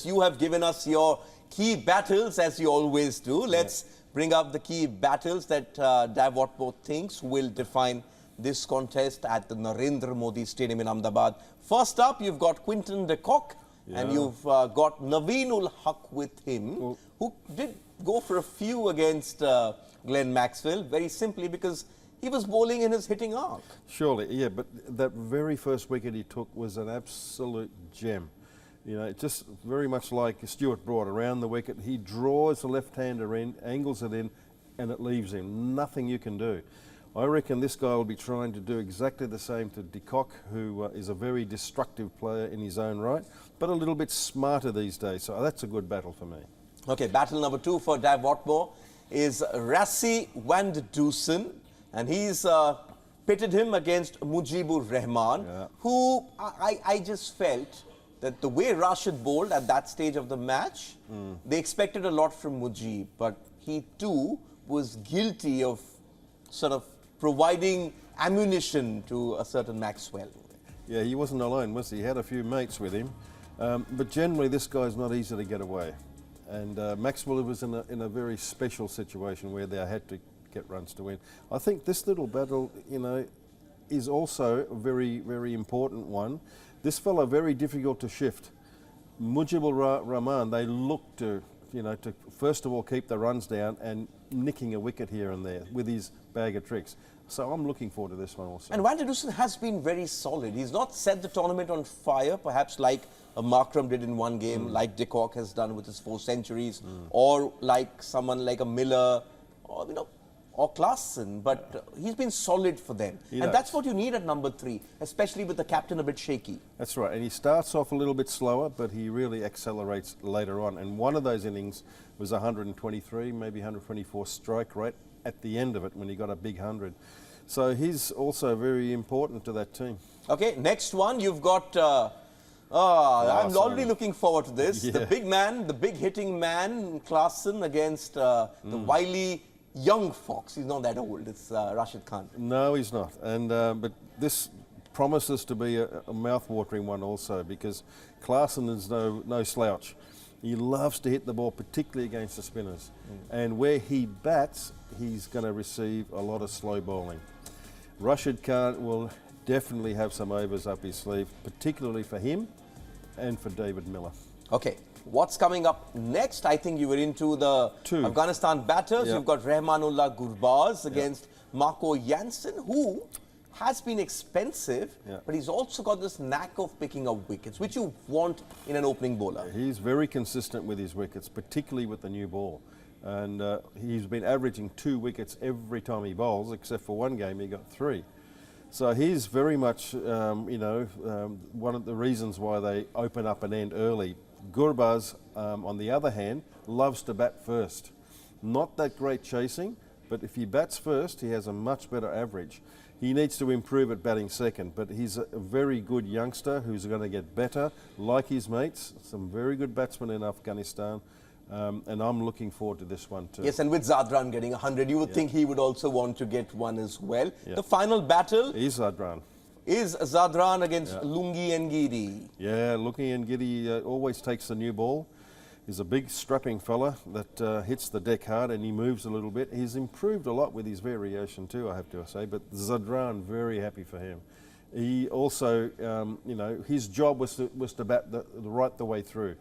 you have given us your key battles, as you always do. Let's bring up the key battles that Dav Watmore thinks will define this contest at the Narendra Modi Stadium in Ahmedabad. First up, you've got Quinton de Kock, and you've got Naveen-ul Haq with him, who did go for a few against Glenn Maxwell, very simply because he was bowling in his hitting arc. Surely, yeah, but that very first wicket he took was an absolute gem. You know, just very much like Stuart Broad around the wicket. He draws the left-hander in, angles it in, and it leaves him. Nothing you can do. I reckon this guy will be trying to do exactly the same to de Kock, who is a very destructive player in his own right, but a little bit smarter these days. So that's a good battle for me. Okay, battle number 2 for Dav Watmore is Rassie van der Dusen, and he's pitted him against Mujibur Rahman, who I just felt that the way Rashid bowled at that stage of the match, they expected a lot from Mujib, but he too was guilty of sort of providing ammunition to a certain Maxwell. Yeah, he wasn't alone, was he? He had a few mates with him, but generally this guy's not easy to get away. And Maxwell was in a very special situation where they had to get runs to win. I think this little battle, you know, is also a very, very important one. This fellow very difficult to shift. Mujibur Rahman, they look to, you know, to first of all keep the runs down and nicking a wicket here and there with his bag of tricks. So I'm looking forward to this one also. And Van der Dusen has been very solid. He's not set the tournament on fire, perhaps like a Markram did in one game, like de Kock has done with his 4 centuries, or like someone like a Miller, or you know, or Klaassen, but he's been solid for them. And that's what you need at number 3, especially with the captain a bit shaky. That's right, and he starts off a little bit slower, but he really accelerates later on. And one of those innings was 123, maybe 124 strike rate at the end of it when he got a big 100. So he's also very important to that team. Okay, next one, you've got, I'm already looking forward to this. The big man, the big hitting man, Klaassen against the wily young fox. He's not that old. It's Rashid Khan. No, he's not. And but this promises to be a mouth-watering one also, because Klaassen is no slouch. He loves to hit the ball, particularly against the spinners. And where he bats, he's going to receive a lot of slow bowling. Rashid Khan will definitely have some overs up his sleeve, particularly for him and for David Miller. Okay. What's coming up next? I think you were into the Afghanistan batters. You've got Rahmanullah Gurbaz against Marco Jansen, who has been expensive, but he's also got this knack of picking up wickets, which you want in an opening bowler. He's very consistent with his wickets, particularly with the new ball. And he's been averaging 2 wickets every time he bowls, except for one game he got 3. So he's very much, you know, one of the reasons why they open up and end early. Gurbaz, on the other hand, loves to bat first. Not that great chasing, but if he bats first, he has a much better average. He needs to improve at batting second, but he's a very good youngster who's going to get better, like his mates. Some very good batsmen in Afghanistan, and I'm looking forward to this one too. Yes, and with Zadran getting 100, you would think he would also want to get one as well. The final battle is Zadran. Is Zadran against Lungi Ngidi. Yeah, Lungi Ngidi always takes the new ball. He's a big strapping fella that hits the deck hard, and he moves a little bit. He's improved a lot with his variation too, I have to say, but Zadran, very happy for him. He also, you know, his job was to bat right the way through,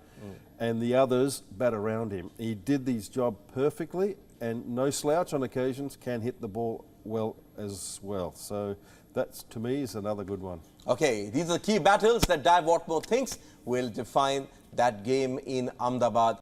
and the others bat around him. He did his job perfectly, and no slouch on occasions, can hit the ball well as well. So that, to me, is another good one. Okay, these are the key battles that Dav Watmore thinks will define that game in Ahmedabad.